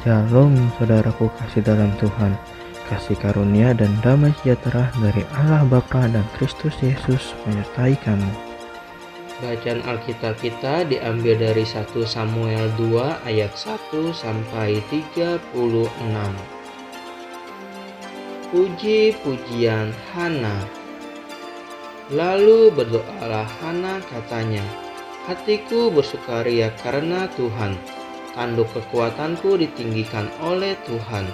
Shalom saudaraku kasih dalam Tuhan. Kasih karunia dan damai sejahtera dari Allah Bapa dan Kristus Yesus menyertai kamu. Bacaan Alkitab kita diambil dari 1 Samuel 2 ayat 1 sampai 36. Puji-pujian Hana. Lalu berdoalah Hana, katanya, hatiku bersukaria karena Tuhan, tanduk kekuatanku ditinggikan oleh Tuhan.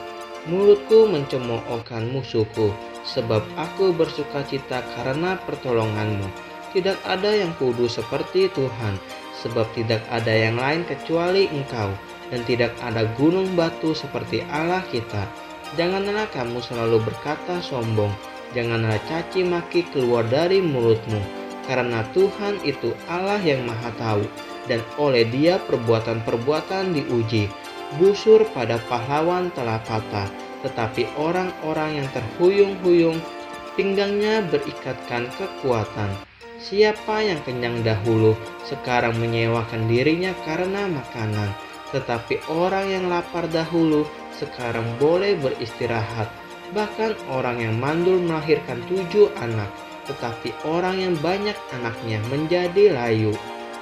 Mulutku mencemoohkan musuhku, sebab aku bersukacita karena pertolonganmu. Tidak ada yang kudus seperti Tuhan, sebab tidak ada yang lain kecuali Engkau, dan tidak ada gunung batu seperti Allah kita. Janganlah kamu selalu berkata sombong, janganlah caci maki keluar dari mulutmu, karena Tuhan itu Allah yang Maha Tahu, dan oleh Dia perbuatan-perbuatan diuji. Busur pada pahlawan telah patah, tetapi orang-orang yang terhuyung-huyung pinggangnya berikatkan kekuatan. Siapa yang kenyang dahulu sekarang menyewakan dirinya karena makanan, tetapi orang yang lapar dahulu sekarang boleh beristirahat. Bahkan orang yang mandul melahirkan 7 anak, tetapi orang yang banyak anaknya menjadi layu.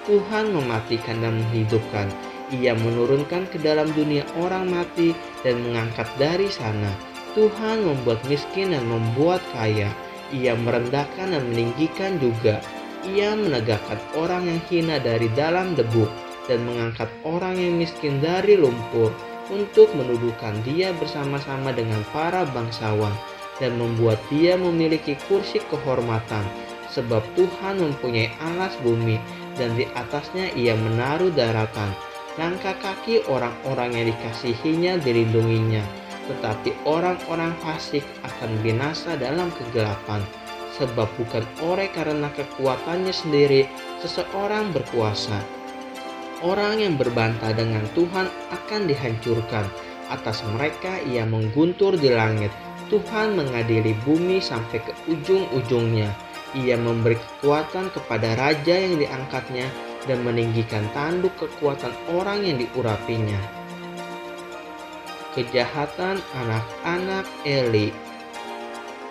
Tuhan mematikan dan menghidupkan. Ia menurunkan ke dalam dunia orang mati dan mengangkat dari sana. Tuhan membuat miskin dan membuat kaya. Ia merendahkan dan meninggikan juga. Ia menegakkan orang yang hina dari dalam debu dan mengangkat orang yang miskin dari lumpur, untuk mendudukan dia bersama-sama dengan para bangsawan dan membuat dia memiliki kursi kehormatan. Sebab Tuhan mempunyai alas bumi dan di atasnya ia menaruh daratan. Langkah kaki orang-orang yang dikasihinya dilindunginya, tetapi orang-orang fasik akan binasa dalam kegelapan. Sebab bukan oleh karena kekuatannya sendiri seseorang berkuasa. Orang yang berbantah dengan Tuhan akan dihancurkan. Atas mereka ia mengguntur di langit. Tuhan mengadili bumi sampai ke ujung-ujungnya. Ia memberi kekuatan kepada raja yang diangkatnya dan meninggikan tanduk kekuatan orang yang diurapinya. Kejahatan anak-anak Eli.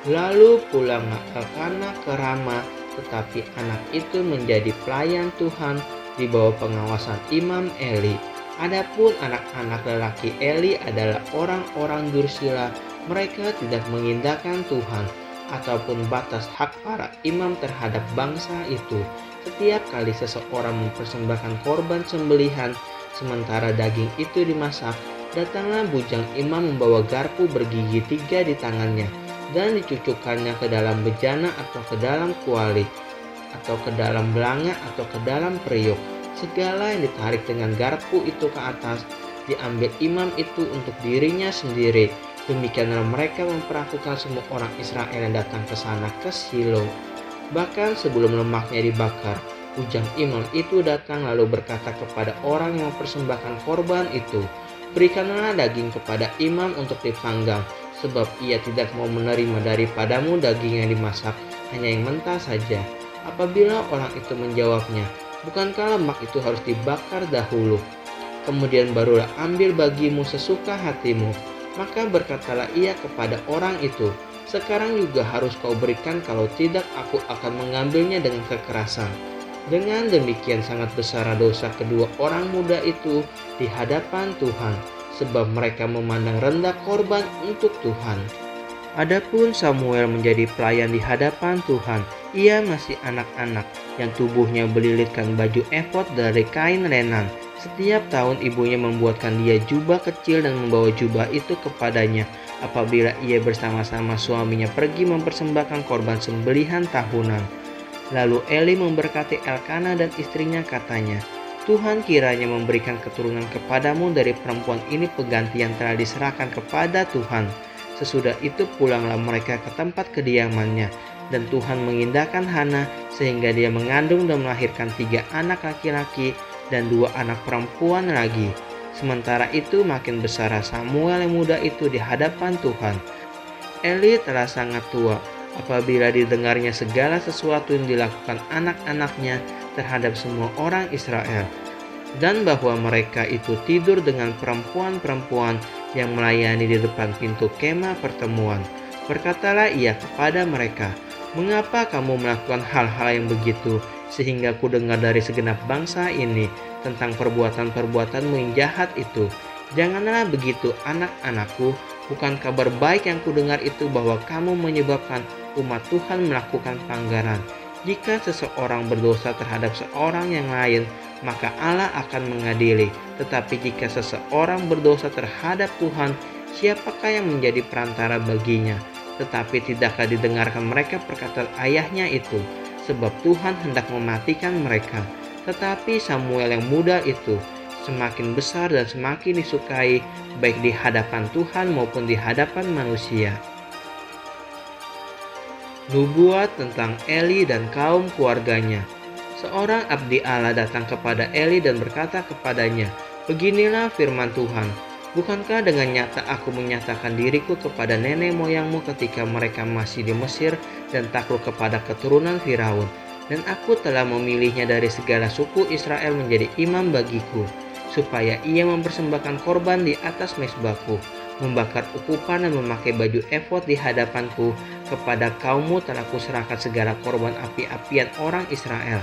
Lalu pulanglah Elkana ke Rama, tetapi anak itu menjadi pelayan Tuhan di bawah pengawasan Imam Eli. Adapun anak-anak lelaki Eli adalah orang-orang dursila. Mereka tidak mengindahkan Tuhan ataupun batas hak para imam terhadap bangsa itu. Setiap kali seseorang mempersembahkan korban sembelihan, sementara daging itu dimasak, datanglah bujang imam membawa garpu bergigi 3 di tangannya, dan dicucukkannya ke dalam bejana atau ke dalam kuali, atau ke dalam belanga atau ke dalam periuk. Segala yang ditarik dengan garpu itu ke atas, diambil imam itu untuk dirinya sendiri. Demikianlah mereka memperlakukan semua orang Israel yang datang ke sana ke Shilo. Bahkan sebelum lemaknya dibakar, bujang imam itu datang lalu berkata kepada orang yang mempersembahkan korban itu, berikanlah daging kepada imam untuk dipanggang, sebab ia tidak mau menerima daripadamu daging yang dimasak, hanya yang mentah saja. Apabila orang itu menjawabnya, bukankah lemak itu harus dibakar dahulu, kemudian barulah ambil bagimu sesuka hatimu? Maka berkatalah ia kepada orang itu, sekarang juga harus kau berikan, kalau tidak aku akan mengambilnya dengan kekerasan. Dengan demikian sangat besar dosa kedua orang muda itu di hadapan Tuhan, sebab mereka memandang rendah korban untuk Tuhan. Adapun Samuel menjadi pelayan di hadapan Tuhan. Ia masih anak-anak yang tubuhnya belilitkan baju efod dari kain lenan. Setiap tahun ibunya membuatkan dia jubah kecil dan membawa jubah itu kepadanya apabila ia bersama-sama suaminya pergi mempersembahkan korban sembelihan tahunan. Lalu Eli memberkati Elkana dan istrinya, katanya, Tuhan kiranya memberikan keturunan kepadamu dari perempuan ini pengganti yang telah diserahkan kepada Tuhan. Sesudah itu pulanglah mereka ke tempat kediamannya, dan Tuhan mengindahkan Hana sehingga dia mengandung dan melahirkan 3 anak laki-laki dan 2 anak perempuan lagi. Sementara itu makin besar Samuel yang muda itu di hadapan Tuhan. Eli telah sangat tua apabila didengarnya segala sesuatu yang dilakukan anak-anaknya terhadap semua orang Israel. dan bahwa mereka itu tidur dengan perempuan-perempuan yang melayani di depan pintu kemah pertemuan. Berkatalah ia kepada mereka, "Mengapa kamu melakukan hal-hal yang begitu, sehingga ku dengar dari segenap bangsa ini tentang perbuatan-perbuatanmu yang jahat itu? Janganlah begitu, anak-anakku. Bukan kabar baik yang kudengar itu bahwa kamu menyebabkan umat Tuhan melakukan pelanggaran. Jika seseorang berdosa terhadap seorang yang lain, maka Allah akan mengadili. Tetapi jika seseorang berdosa terhadap Tuhan, siapakah yang menjadi perantara baginya?" Tetapi tidakkah didengarkan mereka perkataan ayahnya itu, sebab Tuhan hendak mematikan mereka. Tetapi Samuel yang muda itu semakin besar dan semakin disukai, baik di hadapan Tuhan maupun di hadapan manusia. Nubuat tentang Eli dan kaum keluarganya. Seorang abdi Allah datang kepada Eli dan berkata kepadanya, "Beginilah firman Tuhan, bukankah dengan nyata aku menyatakan diriku kepada nenek moyangmu ketika mereka masih di Mesir dan takluk kepada keturunan Firaun? Dan aku telah memilihnya dari segala suku Israel menjadi imam bagiku, supaya ia mempersembahkan korban di atas mezbahku, membakar ukupan dan memakai baju efod di hadapanku. Kepada kaummu telah kuserahkan segala korban api-apian orang Israel.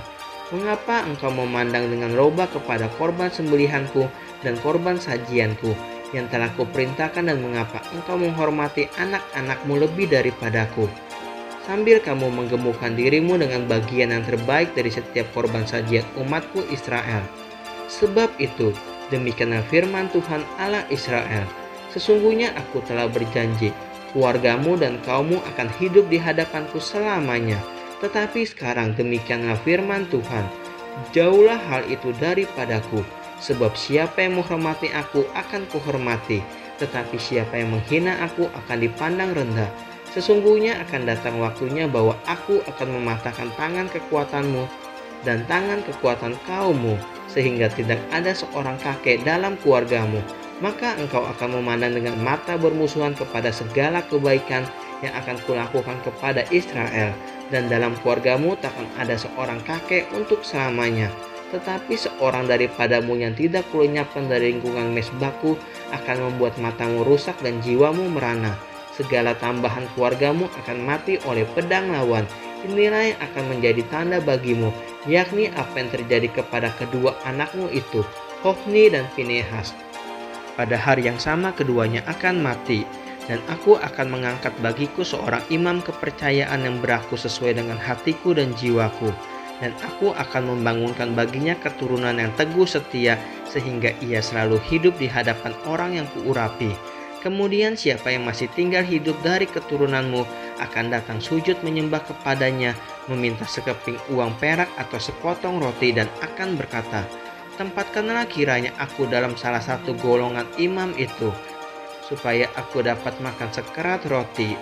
Mengapa engkau memandang dengan loba kepada korban sembelihanku dan korban sajianku yang telah kuperintahkan, dan mengapa engkau menghormati anak-anakmu lebih daripadaku, sambil kamu menggemukkan dirimu dengan bagian yang terbaik dari setiap korban sajian umatku Israel? Sebab itu, demikianlah firman Tuhan Allah Israel, sesungguhnya aku telah berjanji, keluargamu dan kaummu akan hidup di hadapanku selamanya. Tetapi sekarang demikianlah firman Tuhan, jauhlah hal itu daripadaku, sebab siapa yang menghormati aku akan kuhormati, tetapi siapa yang menghina aku akan dipandang rendah. Sesungguhnya akan datang waktunya bahwa aku akan mematahkan tangan kekuatanmu dan tangan kekuatan kaummu, sehingga tidak ada seorang kakek dalam keluargamu. Maka engkau akan memandang dengan mata bermusuhan kepada segala kebaikan yang akan kulakukan kepada Israel, dan dalam keluargamu takkan ada seorang kakek untuk selamanya. Tetapi seorang daripadamu yang tidak kulenyapkan dari lingkungan mezbahku akan membuat matamu rusak dan jiwamu merana. Segala tambahan keluargamu akan mati oleh pedang lawan. Inilah yang akan menjadi tanda bagimu, yakni apa yang terjadi kepada kedua anakmu itu, Hofni dan Finehas. Pada hari yang sama keduanya akan mati, dan aku akan mengangkat bagiku seorang imam kepercayaan yang berlaku sesuai dengan hatiku dan jiwaku, dan aku akan membangunkan baginya keturunan yang teguh setia, sehingga ia selalu hidup di hadapan orang yang kuurapi. Kemudian siapa yang masih tinggal hidup dari keturunanmu akan datang sujud menyembah kepadanya, meminta sekeping uang perak atau sepotong roti, dan akan berkata, tempatkanlah kiranya aku dalam salah satu golongan imam itu, supaya aku dapat makan sekerat roti